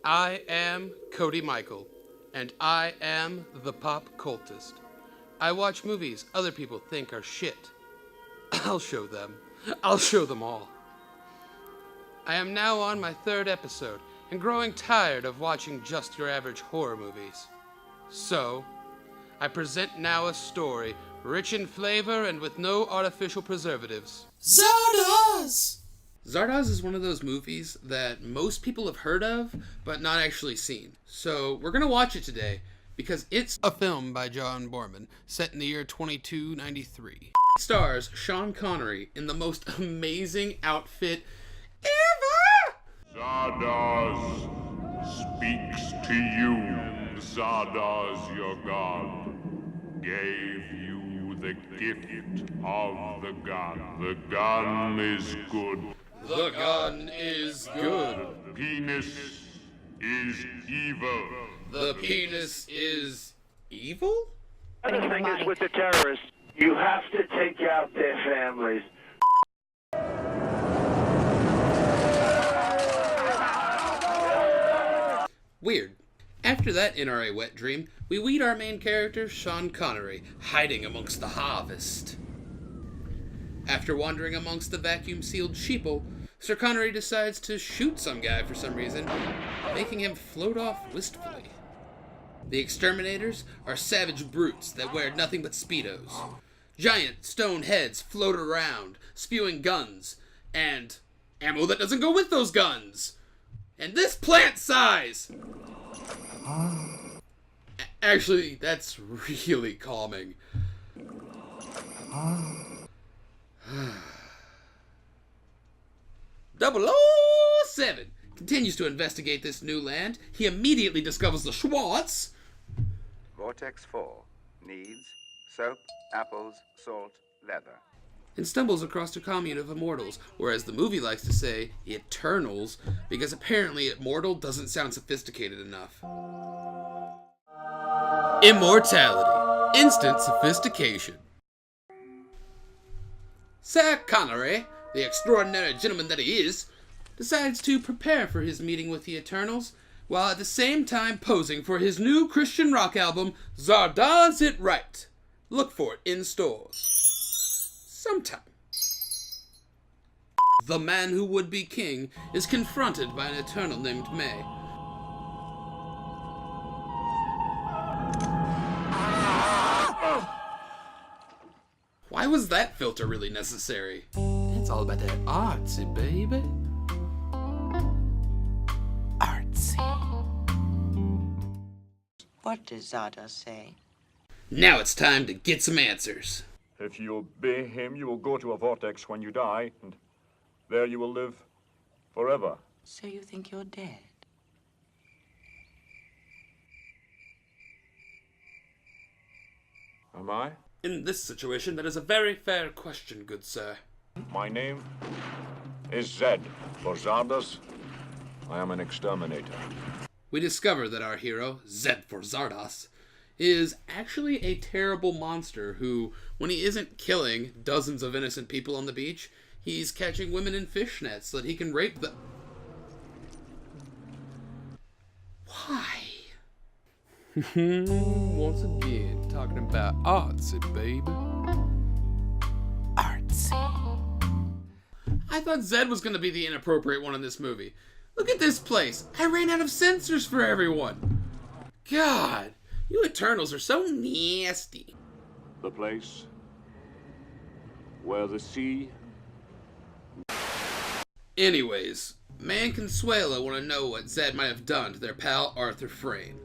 I am Cody Michael, and I am the PopCultist. I watch movies other people think are shit. I'll show them. I'll show them all. I am now on my 3rd episode, and growing tired of watching just your average horror movies. So, I present now a story rich in flavor and with no artificial preservatives. Zardoz! Zardoz is one of those movies that most people have heard of, but not actually seen. So we're going to watch it today, because it's a film by John Borman, set in the year 2293. It stars Sean Connery in the most amazing outfit ever! Zardoz speaks to you. Zardoz, your god, gave you the gift of the gun. The gun is good. The gun is good. The penis is evil. The penis is evil? Anything is with the terrorists. You have to take out their families. Weird. After that NRA wet dream, we meet our main character, Sean Connery, hiding amongst the harvest. After wandering amongst the vacuum-sealed sheeple, Sir Connery decides to shoot some guy for some reason, making him float off wistfully. The exterminators are savage brutes that wear nothing but Speedos. Giant stone heads float around, spewing guns, and ammo that doesn't go with those guns. And this plant size! Actually, that's really calming. 007 continues to investigate this new land. He immediately discovers the Schwartz. Vortex 4 needs soap, apples, salt, leather. And stumbles across a commune of immortals, or as the movie likes to say, Eternals, because apparently immortal doesn't sound sophisticated enough. Immortality. Instant sophistication. Sir Connery, the extraordinary gentleman that he is, decides to prepare for his meeting with the Eternals, while at the same time posing for his new Christian rock album, Zardoz It Right. Look for it in stores. Sometime. The man who would be king is confronted by an Eternal named May. Why was that filter really necessary? It's all about that artsy, baby. Artsy. What does Zardoz say? Now it's time to get some answers. If you obey him, you will go to a vortex when you die, and there you will live forever. So you think you're dead? Am I? In this situation, that is a very fair question, good sir. My name is Zed. For Zardoz, I am an exterminator. We discover that our hero, Zed for Zardoz, is actually a terrible monster who, when he isn't killing dozens of innocent people on the beach, he's catching women in fishnets so that he can rape them. Why? Once again, talking about artsy, baby. Artsy. I thought Zed was going to be the inappropriate one in this movie. Look at this place. I ran out of censors for everyone. God. You Eternals are so nasty. The place where the sea... Anyways, May and Consuelo want to know what Zed might have done to their pal Arthur Frayne.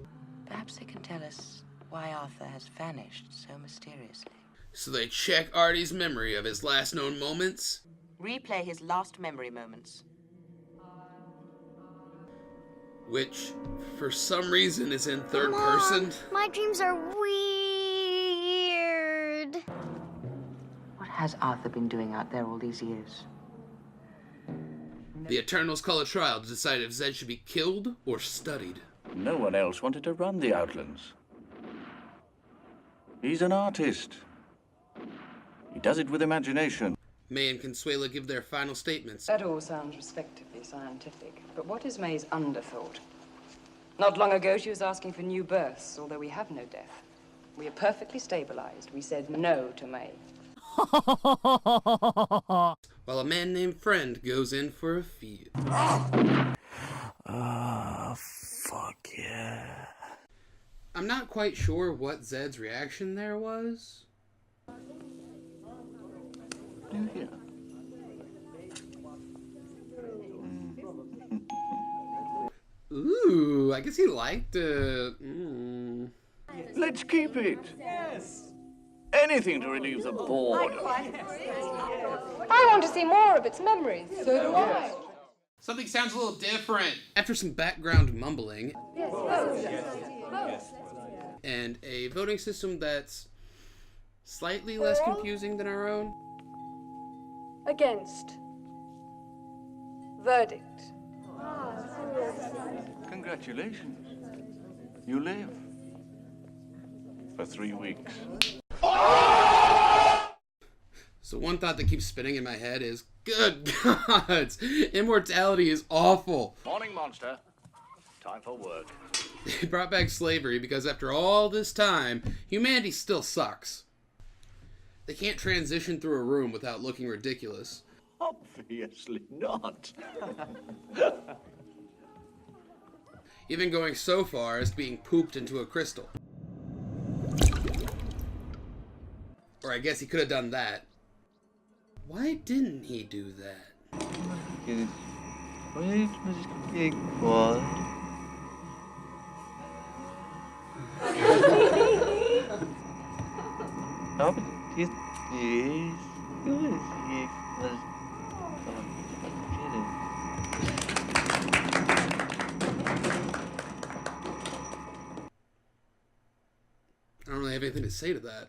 Perhaps they can tell us why Arthur has vanished so mysteriously. So they check Artie's memory of his last known moments. Replay his last memory moments. Which, for some reason, is in third Mom, person. My dreams are weird. What has Arthur been doing out there all these years? The Eternals call a trial to decide if Zed should be killed or studied. No one else wanted to run the Outlands. He's an artist. He does it with imagination. May and Consuelo give their final statements. That all sounds respectively scientific, but what is May's underthought? Not long ago, she was asking for new births, although we have no death. We are perfectly stabilized. We said no to May. While a man named Friend goes in for a feed. Fuck yeah. I'm not quite sure what Zed's reaction there was. Yeah. Ooh, I guess he liked it. Let's keep it. Yes. Anything to relieve the boredom. I want to see more of its memories. So do I. Something sounds a little different. After some background mumbling. And a voting system that's slightly less confusing than our own. Against. Verdict. Congratulations. You live. For 3 weeks. So one thought that keeps spinning in my head is, good gods, immortality is awful. Morning, monster. Time for work. They brought back slavery because after all this time, humanity still sucks. They can't transition through a room without looking ridiculous. Obviously not. Even going so far as being pooped into a crystal. Or I guess he could have done that. Why didn't he do that? I don't really have anything to say to that.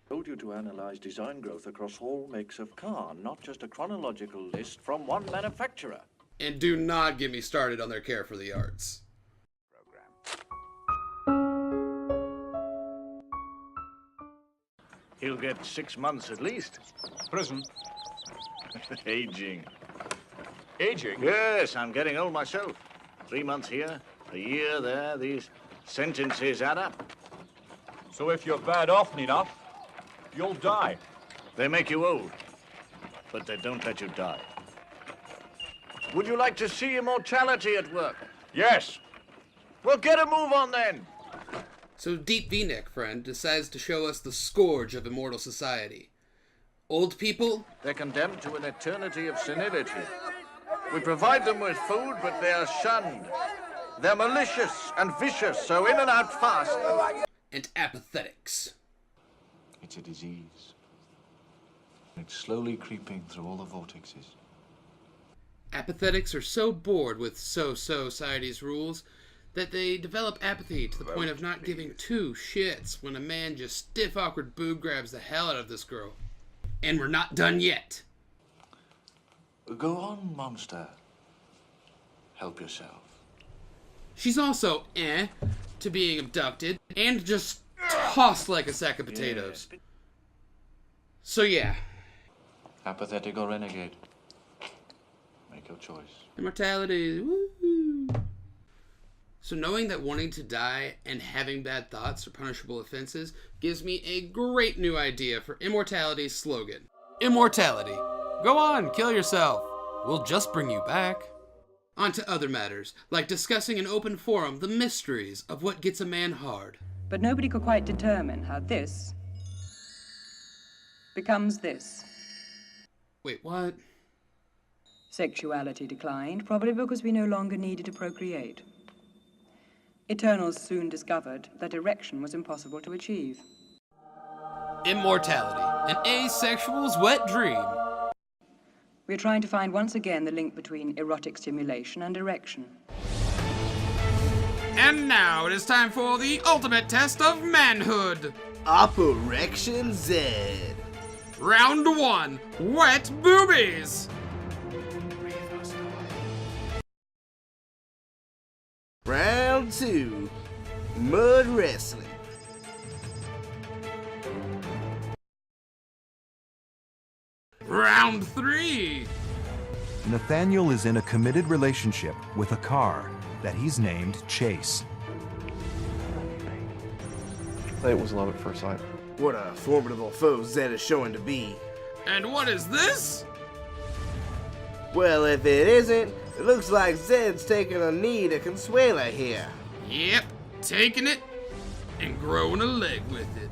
Told you to analyze design growth across all makes of car, not just a chronological list from one manufacturer. And do not get me started on their care for the arts. He'll get 6 months at least. Prison. Aging. Aging? Yes, I'm getting old myself. 3 months here, a year there. These sentences add up. So if you're bad often enough, you'll die. They make you old, but they don't let you die. Would you like to see immortality at work? Yes. Well, get a move on then. So Deep V-Neck Friend decides to show us the scourge of immortal society. Old people? They're condemned to an eternity of senility. We provide them with food, but they are shunned. They're malicious and vicious, so in and out fast. And apathetics. It's a disease. It's slowly creeping through all the vortexes. Apathetics are so bored with society's rules that they develop apathy to the point of not giving two shits when a man just stiff awkward boob grabs the hell out of this girl. And we're not done yet. Go on, monster. Help yourself. She's also to being abducted and just tossed like a sack of potatoes. So yeah. Apathetic or renegade. Make your choice. Immortality. Woo-hoo. So knowing that wanting to die and having bad thoughts are punishable offenses gives me a great new idea for Immortality's slogan. Immortality. Go on, kill yourself. We'll just bring you back. On to other matters, like discussing in open forum the mysteries of what gets a man hard. But nobody could quite determine how this becomes this. Wait, what? Sexuality declined, probably because we no longer needed to procreate. Eternals soon discovered that erection was impossible to achieve. Immortality, an asexual's wet dream. We're trying to find once again the link between erotic stimulation and erection. And now it is time for the ultimate test of manhood. Operation Z. Round 1, wet boobies. Round 2, mud wrestling. Round 3. Nathaniel is in a committed relationship with a car that he's named Chase. It was love at first sight. What a formidable foe Zed is showing to be. And what is this? Well, if it isn't, it looks like Zed's taking a knee to Consuela here. Yep, taking it and growing a leg with it.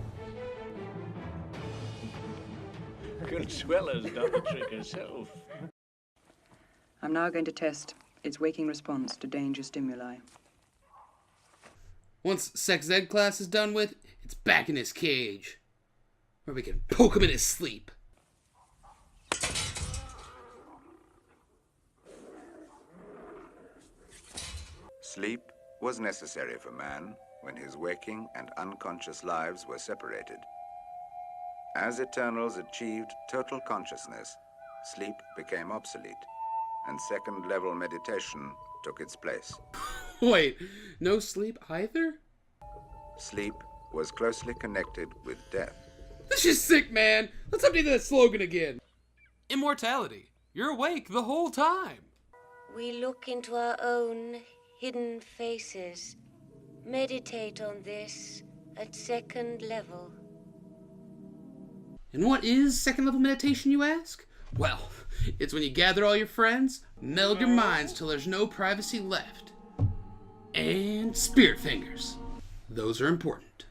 Consuela's done the trick herself. I'm now going to test its waking response to danger stimuli. Once Sex Ed class is done with, it's back in his cage, where we can poke him in his sleep. Sleep was necessary for man when his waking and unconscious lives were separated. As Eternals achieved total consciousness, sleep became obsolete, and second-level meditation took its place. Wait, no sleep either? Sleep was closely connected with death. This is sick, man. Let's update that slogan again. Immortality. You're awake the whole time. We look into our own hidden faces. Meditate on this at second level. And what is second level meditation, you ask? Well, it's when you gather all your friends, meld your minds till there's no privacy left. And spirit fingers. Those are important.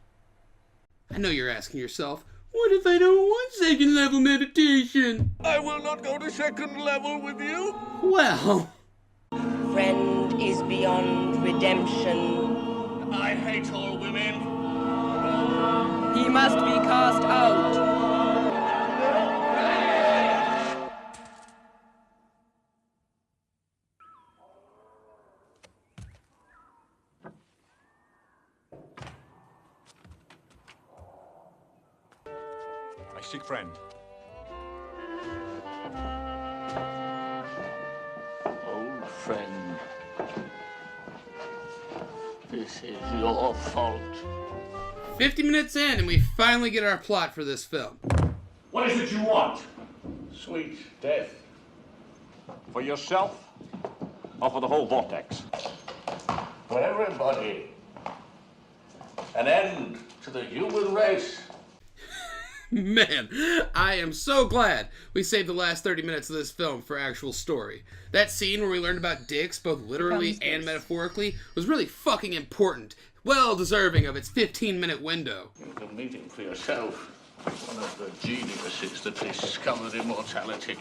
I know you're asking yourself, what if I don't want second level meditation? I will not go to second level with you. Well... Friend is beyond redemption. I hate all women. He must be cast out. My sick friend. Old friend, this is your fault. 50 minutes in, and we finally get our plot for this film. What is it you want? Sweet death. For yourself, or for the whole vortex? For everybody. An end to the human race. Man, I am so glad we saved the last 30 minutes of this film for actual story. That scene where we learned about dicks, both literally and metaphorically, was really fucking important. Well deserving of its 15-minute window. You can meet him for yourself. One of the geniuses that discovered immortality.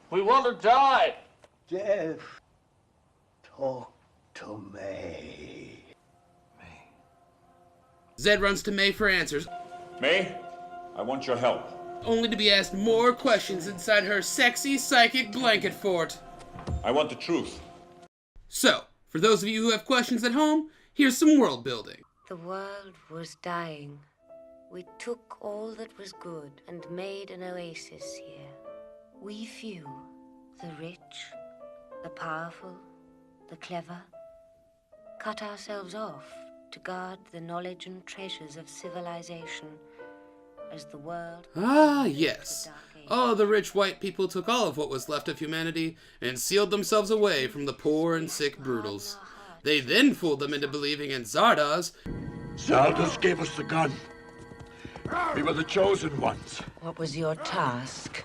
We want to die. Jeff, talk to me. Zed runs to May for answers. May, I want your help. Only to be asked more questions inside her sexy psychic blanket fort. I want the truth. So, for those of you who have questions at home, here's some world building. The world was dying. We took all that was good and made an oasis here. We few, the rich, the powerful, the clever, cut ourselves off to guard the knowledge and treasures of civilization as the world... Ah, yes. All the rich white people took all of what was left of humanity and sealed themselves away from the poor and sick brutals. They then fooled them into believing in Zardoz. Zardoz gave us the gun. We were the chosen ones. What was your task?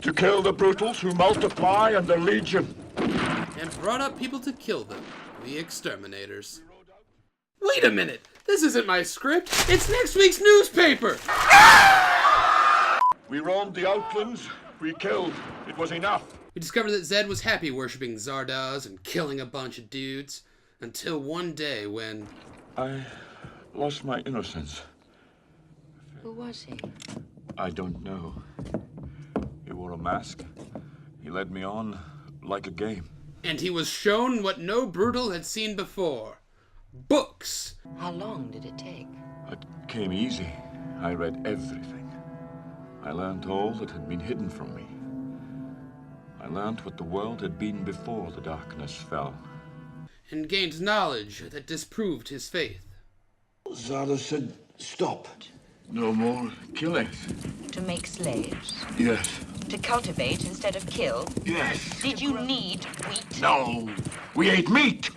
To kill the brutals who multiply and the legion. And brought up people to kill them, the exterminators. Wait a minute! This isn't my script! It's next week's newspaper! We roamed the outlands. We killed. It was enough. We discovered that Zed was happy worshipping Zardoz and killing a bunch of dudes. Until one day when... I lost my innocence. Who was he? I don't know. He wore a mask. He led me on like a game. And he was shown what no brutal had seen before. Books. How long did it take? It came easy. I read everything. I learned all that had been hidden from me. I learned what the world had been before the darkness fell. And gained knowledge that disproved his faith. Zardoz said, stop. No more killings. To make slaves? Yes. To cultivate instead of kill? Yes. Did you need wheat? No, we ate meat.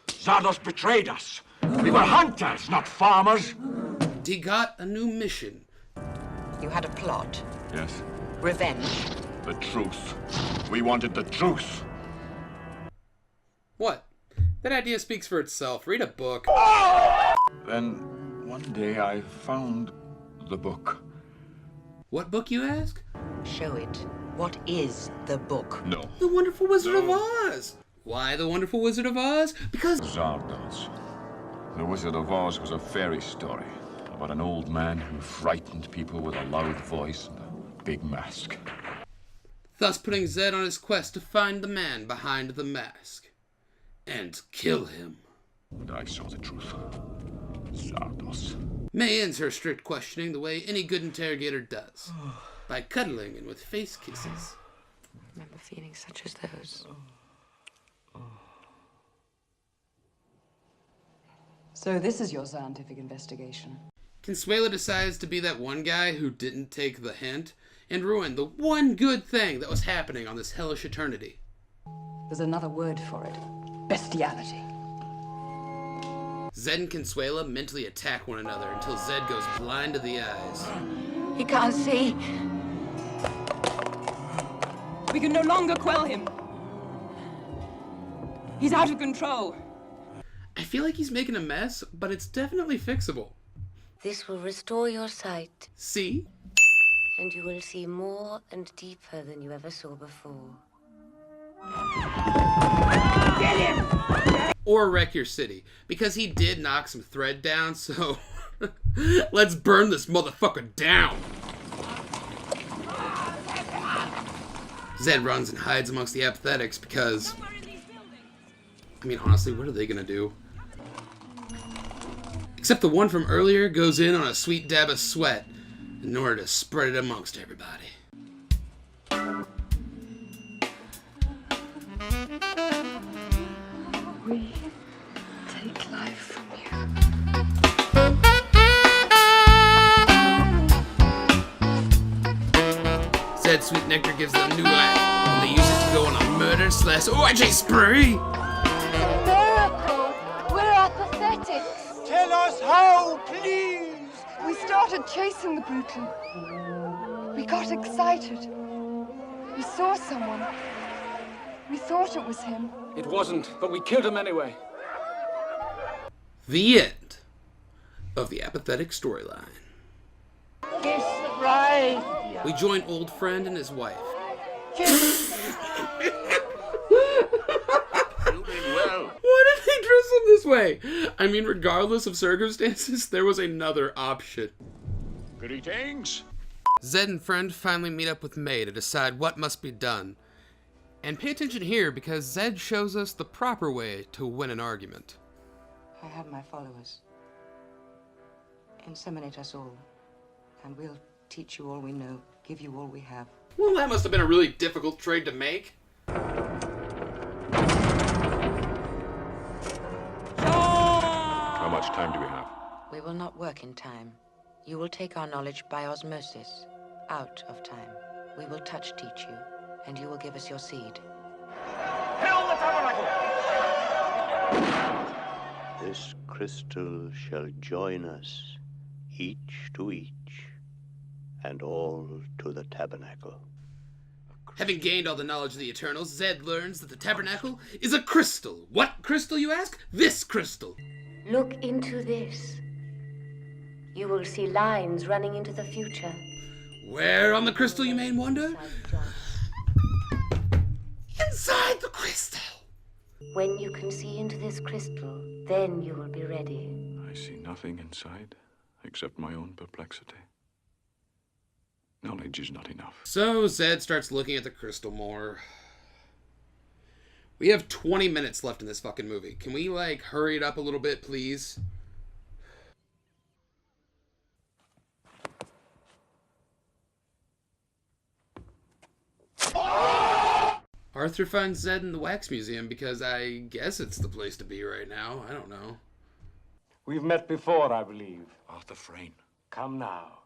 Zardoz betrayed us. We were hunters, not farmers. He got a new mission. You had a plot. Yes. Revenge. The truth. We wanted the truth. What? That idea speaks for itself. Read a book. Then, one day I found the book. What book, you ask? Show it. What is the book? No. The Wonderful Wizard of Oz. Why The Wonderful Wizard of Oz? Because... Zardoz. The Wizard of Oz was a fairy story about an old man who frightened people with a loud voice and a big mask. Thus putting Zed on his quest to find the man behind the mask. And kill him. And I saw the truth. Zardoz. May ends her strict questioning the way any good interrogator does. By cuddling and with face kisses. I remember feelings such as those. So this is your scientific investigation. Consuela decides to be that one guy who didn't take the hint and ruin the one good thing that was happening on this hellish eternity. There's another word for it. Bestiality. Zed and Consuela mentally attack one another until Zed goes blind to the eyes. He can't see. We can no longer quell him. He's out of control. I feel like he's making a mess, but it's definitely fixable. This will restore your sight. See? And you will see more and deeper than you ever saw before. Get him! Or wreck your city, because he did knock some thread down, so let's burn this motherfucker down. Zed runs and hides amongst the apathetics because, I mean, honestly, what are they gonna do? Except the one from earlier goes in on a sweet dab of sweat in order to spread it amongst everybody. We take life from you. Zed's sweet nectar gives them new life, and they use it to go on a murder/orgy spree. Miracle! We're apathetics. Tell us how, please. We started chasing the brutal. We got excited. We saw someone. We thought it was him. It wasn't, but we killed him anyway. The end of the apathetic storyline. Kiss the bride. We join old friend and his wife. Kiss. Why did they dress him this way? I mean, regardless of circumstances, there was another option. Greetings. Zed and friend finally meet up with May to decide what must be done. And pay attention here because Zed shows us the proper way to win an argument. I have my followers. Inseminate us all, and we'll teach you all we know, give you all we have. Well, that must have been a really difficult trade to make. How much time do we have? We will not work in time. You will take our knowledge by osmosis, out of time. We will teach you, and you will give us your seed. Hail the tabernacle! This crystal shall join us, each to each, and all to the tabernacle. Having gained all the knowledge of the Eternals, Zed learns that the tabernacle is a crystal. What crystal, you ask? This crystal. Look into this. You will see lines running into the future. Where on the crystal, you may wonder? Inside the crystal. When you can see into this crystal, then you will be ready. I see nothing inside except my own perplexity. Knowledge is not enough. So Zed starts looking at the crystal more. We have 20 minutes left in this fucking movie. Can we, like, hurry it up a little bit, please? Arthur finds Zed in the Wax Museum because I guess it's the place to be right now. I don't know. We've met before, I believe. Arthur Frayne. Come now.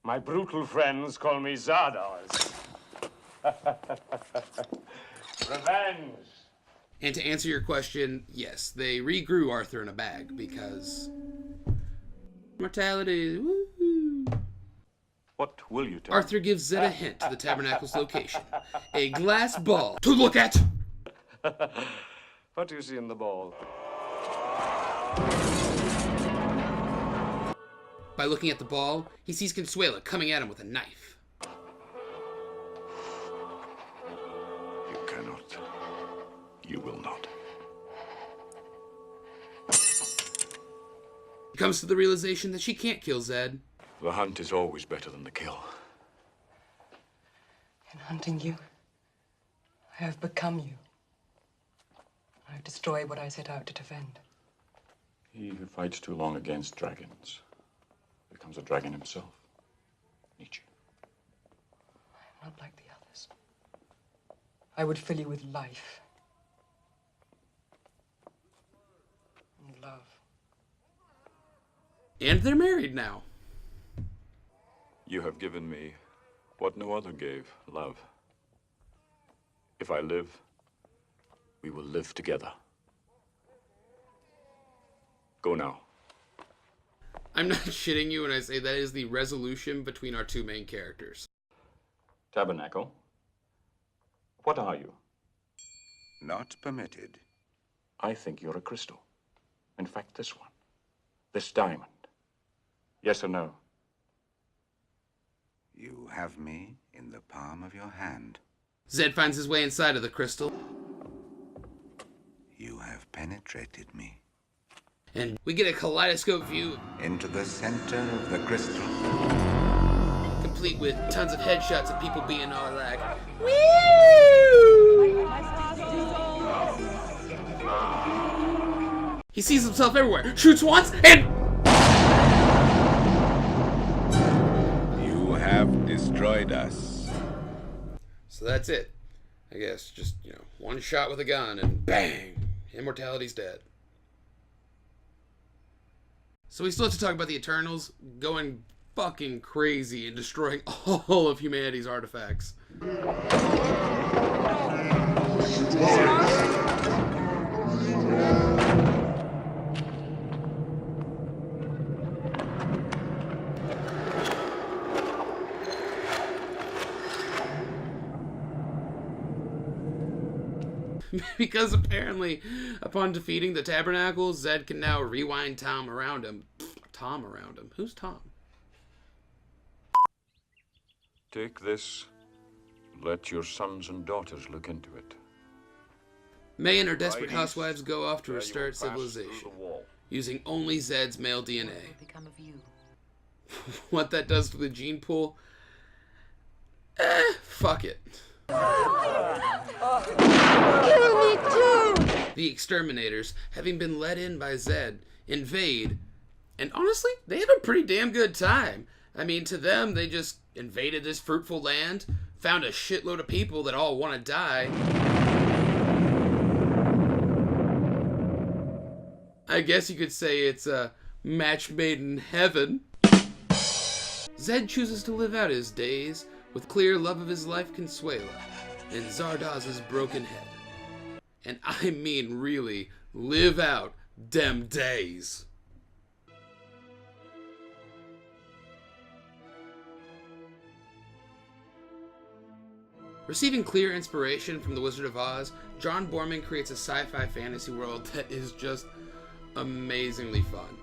My brutal friends call me Zardoz. Revenge. And to answer your question, yes, they regrew Arthur in a bag because mortality. Woo-hoo. What will you tell Arthur gives Zed a hint to the tabernacle's location. A glass ball to look at. What do you see in the ball? By looking at the ball, he sees Consuela coming at him with a knife. You cannot. You will not. He comes to the realization that she can't kill Zed. The hunt is always better than the kill. In hunting you, I have become you. I have destroyed what I set out to defend. He who fights too long against dragons becomes a dragon himself. Nietzsche. I am not like the others. I would fill you with life and love. And they're married now. You have given me what no other gave, love. If I live, we will live together. Go now. I'm not shitting you when I say that is the resolution between our two main characters. Tabernacle, what are you? Not permitted. I think you're a crystal. In fact, this one. This diamond. Yes or no? You have me in the palm of your hand. Zed finds his way inside of the crystal. You have penetrated me. And we get a kaleidoscope view. Into the center of the crystal. Complete with tons of headshots of people being all like, woo! He sees himself everywhere, shoots once, and... You have destroyed us. So that's it. I guess just, one shot with a gun and bang! Immortality's dead. So we still have to talk about the Eternals going fucking crazy and destroying all of humanity's artifacts. Because apparently, upon defeating the Tabernacle, Zed can now rewind Tom around him. Tom around him? Who's Tom? Take this. Let your sons and daughters look into it. May and her desperate housewives go off to restart civilization, using only Zed's male DNA. What that does to the gene pool? Fuck it. Kill me too! The exterminators, having been let in by Zed, invade, and honestly, they have a pretty damn good time. I mean, to them, they just invaded this fruitful land, found a shitload of people that all want to die. I guess you could say it's a match made in heaven. Zed chooses to live out his days with clear love of his life, Consuela, and Zardoz's broken head. And I mean really, live out dem days. Receiving clear inspiration from The Wizard of Oz, John Borman creates a sci-fi fantasy world that is just amazingly fun.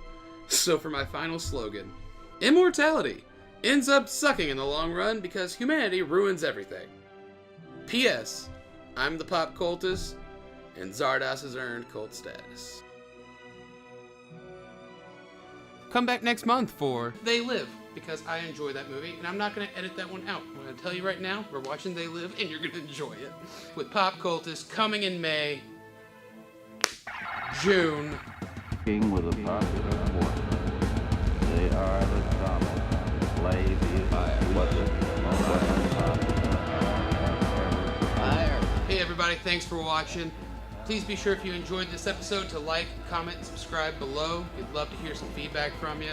So for my final slogan, immortality ends up sucking in the long run because humanity ruins everything. P.S. I'm the PopCultist, and Zardoz has earned cult status. Come back next month for They Live, because I enjoy that movie, and I'm not going to edit that one out. I'm going to tell you right now, we're watching They Live, and you're going to enjoy it. With PopCultist coming in May, June. King with a positive force. They are the common slave Hey everybody, thanks for watching. Please be sure if you enjoyed this episode to like, comment, and subscribe below. We'd love to hear some feedback from you.